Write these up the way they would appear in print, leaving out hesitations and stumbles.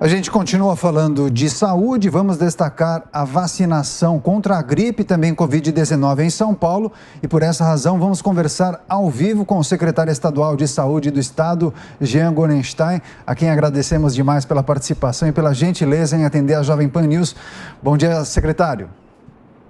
A gente continua falando de saúde, vamos destacar a vacinação contra a gripe e também Covid-19 em São Paulo. E por essa razão vamos conversar ao vivo com o secretário estadual de saúde do estado, Jean Gorenstein, a quem agradecemos demais pela participação e pela gentileza em atender a Jovem Pan News. Bom dia, secretário.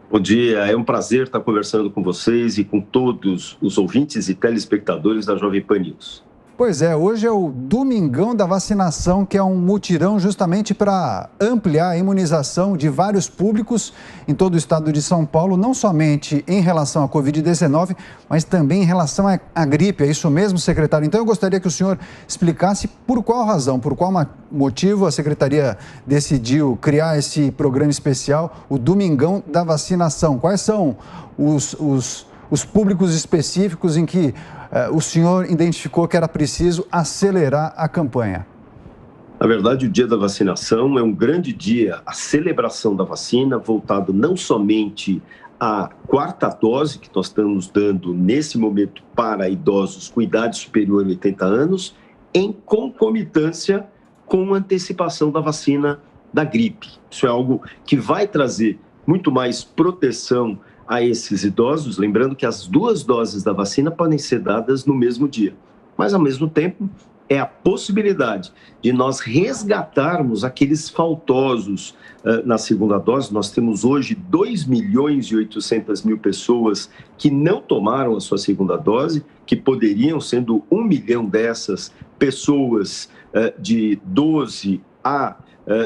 Bom dia, é um prazer estar conversando com vocês e com todos os ouvintes e telespectadores da Jovem Pan News. Pois é, hoje é o Domingão da Vacinação, que é um mutirão justamente para ampliar a imunização de vários públicos em todo o estado de São Paulo, não somente em relação à Covid-19, mas também em relação à gripe. É isso mesmo, secretário? Então eu gostaria que o senhor explicasse por qual razão, por qual motivo a secretaria decidiu criar esse programa especial, o Domingão da Vacinação. Quais são os públicos específicos em que o senhor identificou que era preciso acelerar a campanha? Na verdade, o dia da vacinação é um grande dia, a celebração da vacina, voltado não somente à quarta dose que nós estamos dando nesse momento para idosos com idade superior a 80 anos, em concomitância com a antecipação da vacina da gripe. Isso é algo que vai trazer muito mais proteção a esses idosos, lembrando que as duas doses da vacina podem ser dadas no mesmo dia. Mas, ao mesmo tempo, é a possibilidade de nós resgatarmos aqueles faltosos na segunda dose. Nós temos hoje 2.800.000 pessoas que não tomaram a sua segunda dose, que poderiam, sendo 1 milhão dessas pessoas de 12 a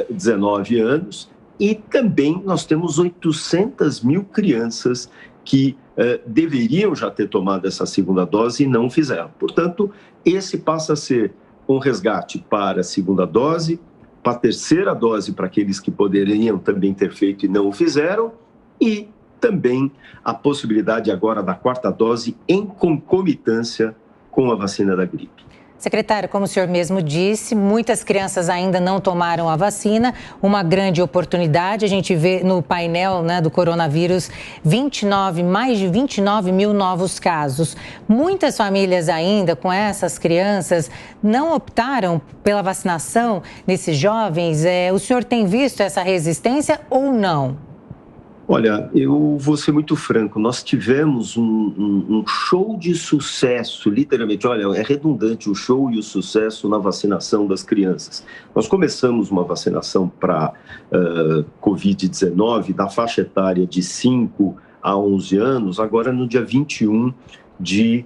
19 anos, e também nós temos 800.000 crianças que deveriam já ter tomado essa segunda dose e não fizeram. Portanto, esse passa a ser um resgate para a segunda dose, para a terceira dose para aqueles que poderiam também ter feito e não o fizeram, e também a possibilidade agora da quarta dose em concomitância com a vacina da gripe. Secretário, como o senhor mesmo disse, muitas crianças ainda não tomaram a vacina, uma grande oportunidade. A gente vê no painel, do coronavírus mais de 29 mil novos casos. Muitas famílias ainda com essas crianças não optaram pela vacinação desses jovens. O senhor tem visto essa resistência ou não? Olha, eu vou ser muito franco, nós tivemos um show de sucesso, literalmente, olha, é redundante o show e o sucesso na vacinação das crianças. Nós começamos uma vacinação para Covid-19 da faixa etária de 5 a 11 anos, agora no dia 21 de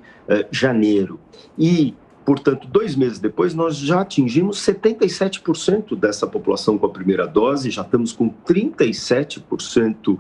janeiro. E, portanto, 2 meses depois, nós já atingimos 77% dessa população com a primeira dose, já estamos com 37%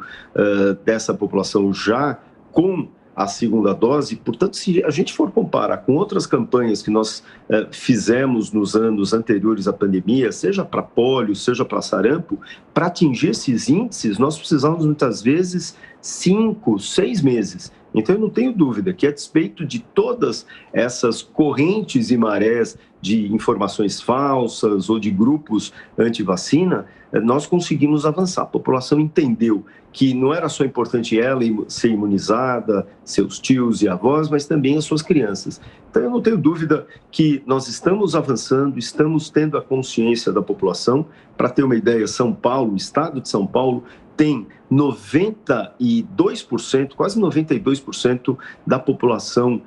dessa população já com a segunda dose. Portanto, se a gente for comparar com outras campanhas que nós fizemos nos anos anteriores à pandemia, seja para pólio, seja para sarampo, para atingir esses índices, nós precisamos muitas vezes 5, 6 meses. Então, eu não tenho dúvida que, a despeito de todas essas correntes e marés de informações falsas ou de grupos anti-vacina, nós conseguimos avançar. A população entendeu que não era só importante ela ser imunizada, seus tios e avós, mas também as suas crianças. Então, eu não tenho dúvida que nós estamos avançando, estamos tendo a consciência da população. Para ter uma ideia, São Paulo, o estado de São Paulo, tem 92%, quase 92% da população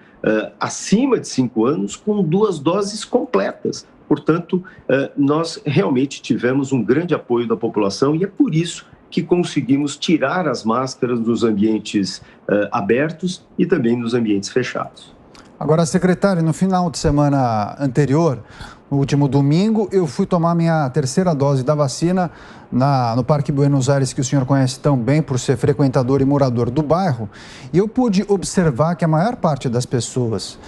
acima de 5 anos com 2 doses completas. Portanto, nós realmente tivemos um grande apoio da população e é por isso que conseguimos tirar as máscaras dos ambientes abertos e também nos ambientes fechados. Agora, secretário, no final de semana anterior, no último domingo, eu fui tomar minha terceira dose da vacina no Parque Buenos Aires, que o senhor conhece tão bem por ser frequentador e morador do bairro, e eu pude observar que a maior parte das pessoas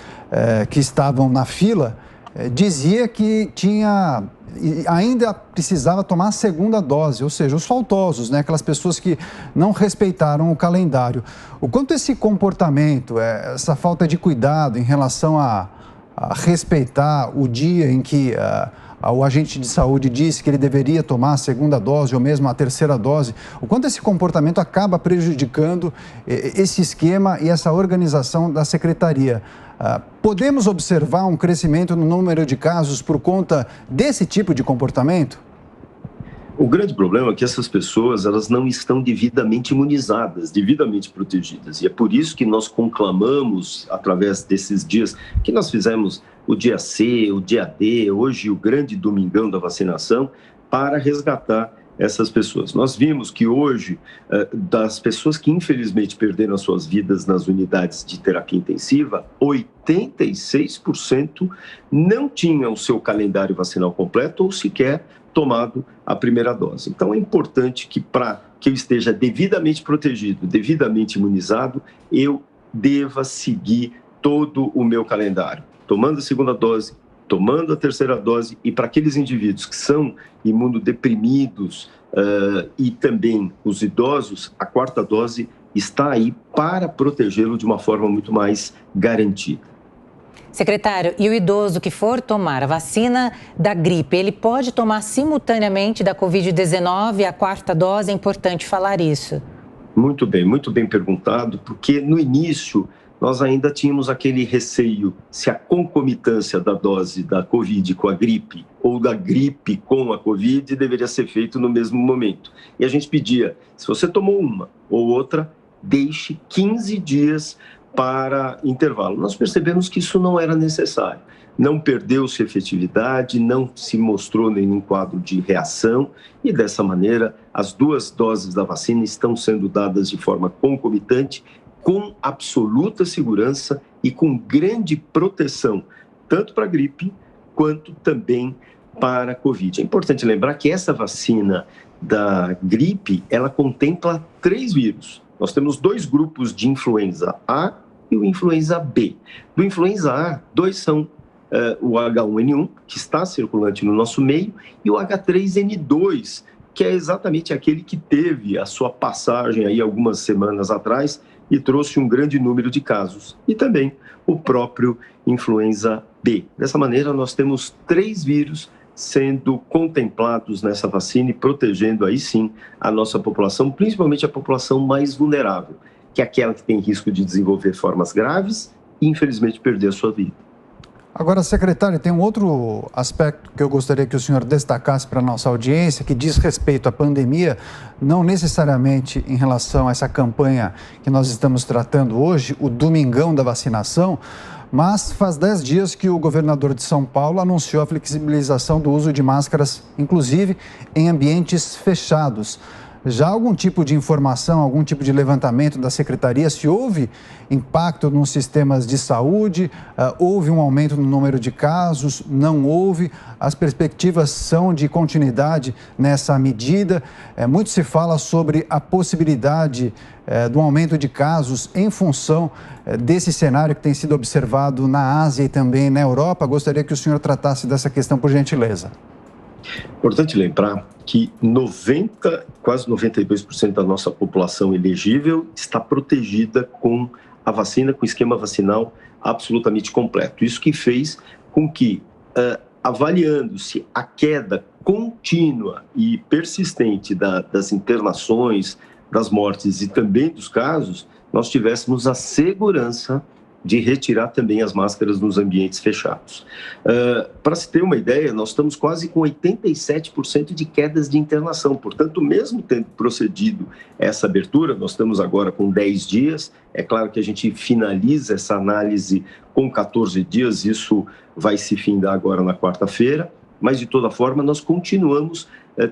que estavam na fila dizia que ainda precisava tomar a segunda dose, ou seja, os faltosos, aquelas pessoas que não respeitaram o calendário. O quanto esse comportamento, essa falta de cuidado em relação a respeitar o dia em que o agente de saúde disse que ele deveria tomar a segunda dose ou mesmo a terceira dose, o quanto esse comportamento acaba prejudicando esse esquema e essa organização da secretaria. Podemos observar um crescimento no número de casos por conta desse tipo de comportamento? O grande problema é que essas pessoas elas não estão devidamente imunizadas, devidamente protegidas. E é por isso que nós conclamamos, através desses dias, que nós fizemos o dia C, o dia D, hoje o grande domingão da vacinação, para resgatar essas pessoas. Nós vimos que hoje, das pessoas que infelizmente perderam as suas vidas nas unidades de terapia intensiva, 86% não tinham o seu calendário vacinal completo ou sequer tomado a primeira dose. Então é importante que para que eu esteja devidamente protegido, devidamente imunizado, eu deva seguir todo o meu calendário, tomando a segunda dose, tomando a terceira dose, e para aqueles indivíduos que são imunodeprimidos e também os idosos, a quarta dose está aí para protegê-lo de uma forma muito mais garantida. Secretário, e o idoso que for tomar a vacina da gripe, ele pode tomar simultaneamente da Covid-19 a quarta dose? É importante falar isso. Muito bem perguntado, porque no início nós ainda tínhamos aquele receio se a concomitância da dose da Covid com a gripe ou da gripe com a Covid deveria ser feito no mesmo momento. E a gente pedia, se você tomou uma ou outra, deixe 15 dias para intervalo. Nós percebemos que isso não era necessário. Não perdeu-se efetividade, não se mostrou nenhum quadro de reação e, dessa maneira, as duas doses da vacina estão sendo dadas de forma concomitante, com absoluta segurança e com grande proteção, tanto para a gripe quanto também para a Covid. É importante lembrar que essa vacina da gripe, ela contempla 3 vírus. Nós temos 2 grupos de influenza A e o influenza B. Do influenza A, 2 são o H1N1, que está circulante no nosso meio, e o H3N2, que é exatamente aquele que teve a sua passagem aí algumas semanas atrás e trouxe um grande número de casos. E também o próprio influenza B. Dessa maneira, nós temos 3 vírus sendo contemplados nessa vacina e protegendo aí sim a nossa população, principalmente a população mais vulnerável, que é aquela que tem risco de desenvolver formas graves e, infelizmente, perder a sua vida. Agora, secretário, tem um outro aspecto que eu gostaria que o senhor destacasse para a nossa audiência, que diz respeito à pandemia, não necessariamente em relação a essa campanha que nós estamos tratando hoje, o Domingão da Vacinação, mas faz 10 dias que o governador de São Paulo anunciou a flexibilização do uso de máscaras, inclusive em ambientes fechados. Já há algum tipo de informação, algum tipo de levantamento da secretaria, se houve impacto nos sistemas de saúde, houve um aumento no número de casos, não houve, as perspectivas são de continuidade nessa medida. Muito se fala sobre a possibilidade do aumento de casos em função desse cenário que tem sido observado na Ásia e também na Europa. Gostaria que o senhor tratasse dessa questão, por gentileza. Importante lembrar que quase 92% da nossa população elegível está protegida com a vacina, com o esquema vacinal absolutamente completo. Isso que fez com que, avaliando-se a queda contínua e persistente das internações, das mortes e também dos casos, nós tivéssemos a segurança de retirar também as máscaras nos ambientes fechados. Para se ter uma ideia, nós estamos quase com 87% de quedas de internação, portanto, mesmo tendo procedido essa abertura, nós estamos agora com 10 dias, é claro que a gente finaliza essa análise com 14 dias, isso vai se findar agora na quarta-feira, mas de toda forma nós continuamos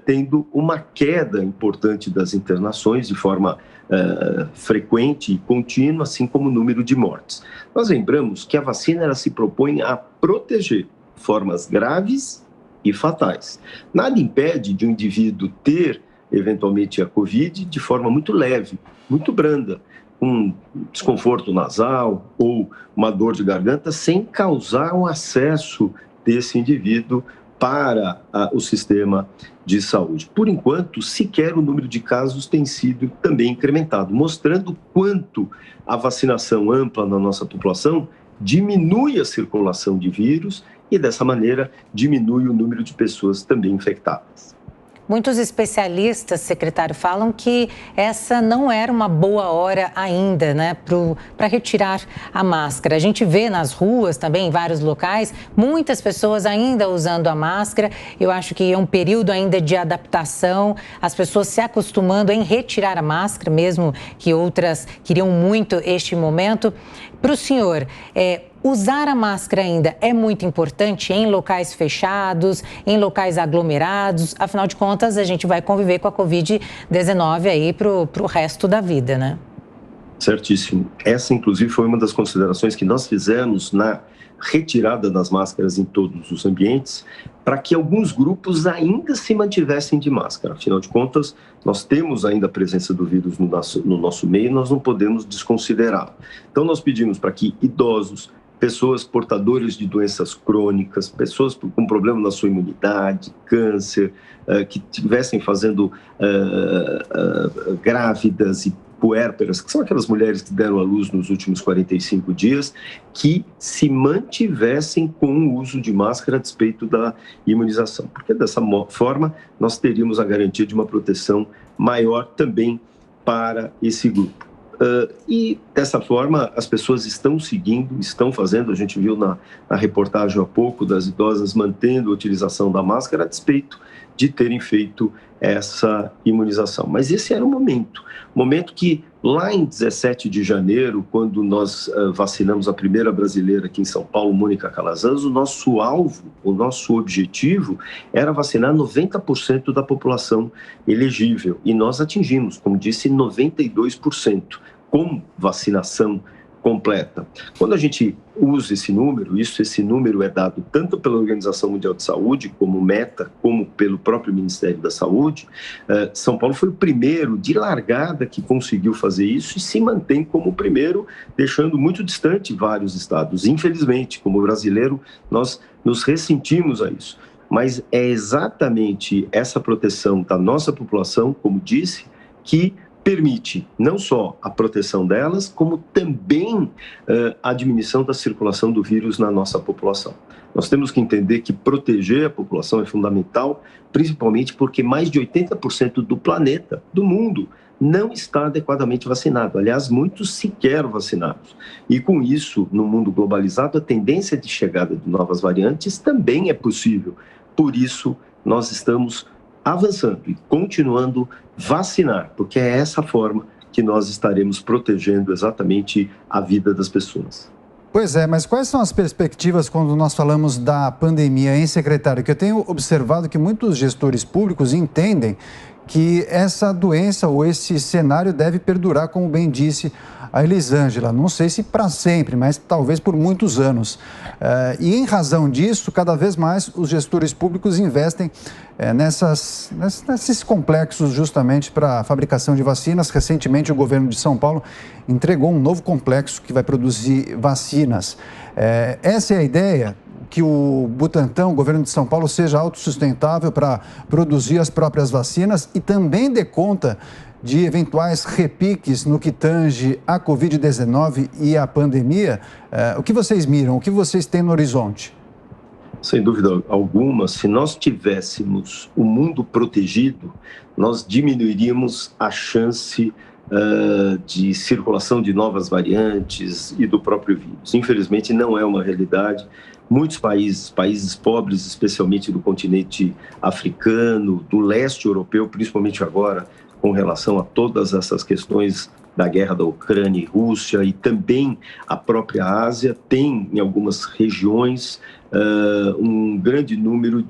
tendo uma queda importante das internações de forma frequente e contínua, assim como o número de mortes. Nós lembramos que a vacina ela se propõe a proteger formas graves e fatais. Nada impede de um indivíduo ter, eventualmente, a Covid de forma muito leve, muito branda, um desconforto nasal ou uma dor de garganta, sem causar o acesso desse indivíduo para o sistema de saúde. Por enquanto, sequer o número de casos tem sido também incrementado, mostrando quanto a vacinação ampla na nossa população diminui a circulação de vírus e, dessa maneira, diminui o número de pessoas também infectadas. muitos especialistas, secretário, falam que essa não era uma boa hora ainda, né, para retirar a máscara. A gente vê nas ruas também, em vários locais, muitas pessoas ainda usando a máscara. Eu acho que é um período ainda de adaptação, as pessoas se acostumando em retirar a máscara, mesmo que outras queriam muito este momento. Para o senhor, usar a máscara ainda é muito importante em locais fechados, em locais aglomerados. Afinal de contas, a gente vai conviver com a Covid-19 aí para o resto da vida, né? Certíssimo. Essa, inclusive, foi uma das considerações que nós fizemos na retirada das máscaras em todos os ambientes, para que alguns grupos ainda se mantivessem de máscara. Afinal de contas, nós temos ainda a presença do vírus no nosso meio e nós não podemos desconsiderá-lo. Então, nós pedimos para que idosos, pessoas portadoras de doenças crônicas, pessoas com problema na sua imunidade, câncer, que estivessem fazendo grávidas e puérperas, que são aquelas mulheres que deram à luz nos últimos 45 dias, que se mantivessem com o uso de máscara a despeito da imunização. Porque dessa forma nós teríamos a garantia de uma proteção maior também para esse grupo. E dessa forma as pessoas estão seguindo, estão fazendo, a gente viu na reportagem há pouco das idosas mantendo a utilização da máscara a despeito de terem feito essa imunização. Mas esse era o momento que lá em 17 de janeiro, quando nós vacinamos a primeira brasileira aqui em São Paulo, Mônica Calazans, o nosso alvo, o nosso objetivo era vacinar 90% da população elegível. E nós atingimos, como disse, 92% com vacinação completa. Quando a gente usa esse número é dado tanto pela Organização Mundial de Saúde, como meta, como pelo próprio Ministério da Saúde. São Paulo foi o primeiro de largada que conseguiu fazer isso e se mantém como o primeiro, deixando muito distante vários estados. Infelizmente, como brasileiro, nós nos ressentimos a isso. Mas é exatamente essa proteção da nossa população, como disse, que permite não só a proteção delas, como também a diminuição da circulação do vírus na nossa população. Nós temos que entender que proteger a população é fundamental, principalmente porque mais de 80% do planeta, do mundo, não está adequadamente vacinado. Aliás, muitos sequer vacinados. E com isso, no mundo globalizado, a tendência de chegada de novas variantes também é possível. Por isso, nós estamos avançando e continuando vacinar, porque é essa forma que nós estaremos protegendo exatamente a vida das pessoas. Pois é, mas quais são as perspectivas quando nós falamos da pandemia, hein, secretário? Que eu tenho observado que muitos gestores públicos entendem que essa doença ou esse cenário deve perdurar, como bem disse a Elisângela. Não sei se para sempre, mas talvez por muitos anos. E em razão disso, cada vez mais os gestores públicos investem nesses complexos justamente para a fabricação de vacinas. Recentemente, o governo de São Paulo entregou um novo complexo que vai produzir vacinas. Essa é a ideia? Que o Butantan, o governo de São Paulo, seja autossustentável para produzir as próprias vacinas e também dê conta de eventuais repiques no que tange a Covid-19 e a pandemia. O que vocês miram? O que vocês têm no horizonte? Sem dúvida alguma, se nós tivéssemos o mundo protegido, nós diminuiríamos a chance de circulação de novas variantes e do próprio vírus. Infelizmente, não é uma realidade. Muitos países pobres, especialmente do continente africano, do leste europeu, principalmente agora, com relação a todas essas questões da guerra da Ucrânia e Rússia, e também a própria Ásia, tem em algumas regiões um grande número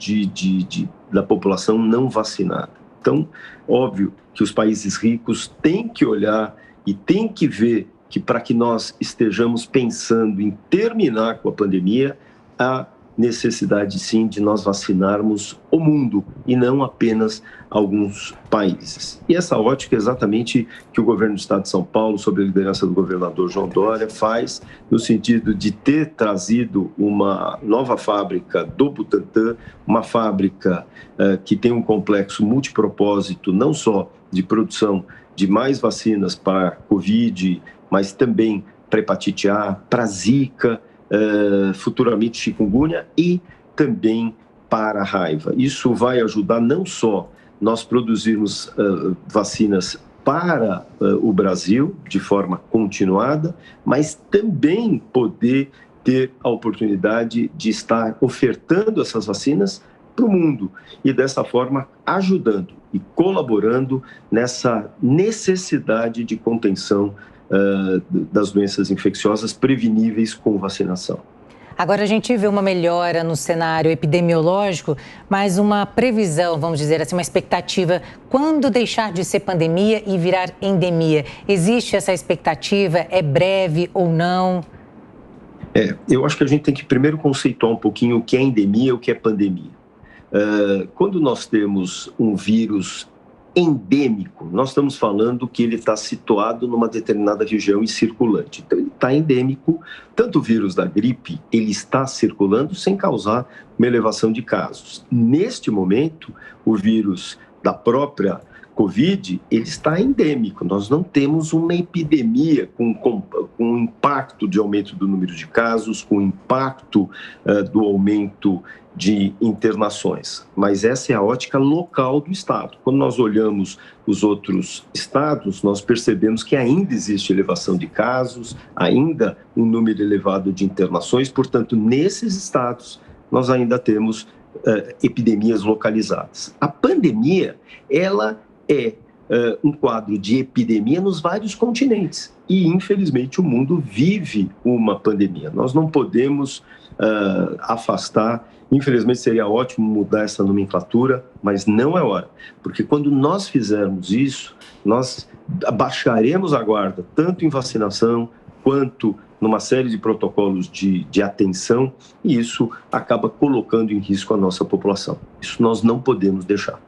da população não vacinada. Então, óbvio que os países ricos têm que olhar e têm que ver que para que nós estejamos pensando em terminar com a pandemia, há necessidade sim de nós vacinarmos o mundo e não apenas alguns países. E essa ótica é exatamente que o governo do estado de São Paulo, sob a liderança do governador João Dória, faz no sentido de ter trazido uma nova fábrica do Butantan, uma fábrica que tem um complexo multipropósito, não só de produção de mais vacinas para Covid, mas também para hepatite A, para Zika, futuramente chikungunya e também para a raiva. Isso vai ajudar não só nós produzirmos vacinas para o Brasil de forma continuada, mas também poder ter a oportunidade de estar ofertando essas vacinas para o mundo e dessa forma ajudando e colaborando nessa necessidade de contenção das doenças infecciosas preveníveis com vacinação. Agora a gente vê uma melhora no cenário epidemiológico, mas uma previsão, vamos dizer assim, uma expectativa, quando deixar de ser pandemia e virar endemia? Existe essa expectativa? É breve ou não? Eu acho que a gente tem que primeiro conceituar um pouquinho o que é endemia e o que é pandemia. Quando nós temos um vírus endêmico, nós estamos falando que ele está situado numa determinada região e circulante. Então, ele está endêmico, tanto o vírus da gripe, ele está circulando sem causar uma elevação de casos. Neste momento, o vírus da própria Covid, ele está endêmico. Nós não temos uma epidemia com impacto de aumento do número de casos, com impacto do aumento de internações. Mas essa é a ótica local do Estado. Quando nós olhamos os outros estados, nós percebemos que ainda existe elevação de casos, ainda um número elevado de internações. Portanto, nesses estados, nós ainda temos epidemias localizadas. A pandemia, ela é um quadro de epidemia nos vários continentes. E, infelizmente, o mundo vive uma pandemia. Nós não podemos afastar. Infelizmente, seria ótimo mudar essa nomenclatura, mas não é hora. Porque quando nós fizermos isso, nós abaixaremos a guarda, tanto em vacinação, quanto numa série de protocolos de atenção, e isso acaba colocando em risco a nossa população. Isso nós não podemos deixar.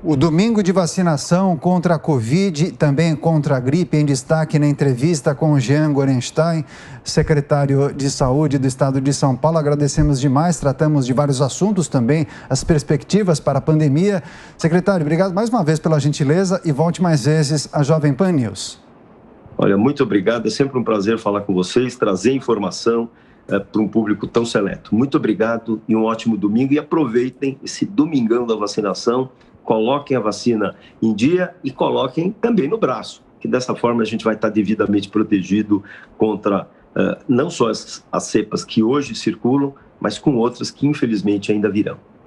O domingo de vacinação contra a Covid, também contra a gripe, em destaque na entrevista com Jean Gorenstein, secretário de Saúde do Estado de São Paulo. Agradecemos demais, tratamos de vários assuntos também, as perspectivas para a pandemia. Secretário, obrigado mais uma vez pela gentileza e volte mais vezes à Jovem Pan News. Olha, muito obrigado, é sempre um prazer falar com vocês, trazer informação para um público tão seleto. Muito obrigado e um ótimo domingo, e aproveitem esse domingão da vacinação. Coloquem a vacina em dia e coloquem também no braço, que dessa forma a gente vai estar devidamente protegido contra não só as cepas que hoje circulam, mas com outras que infelizmente ainda virão.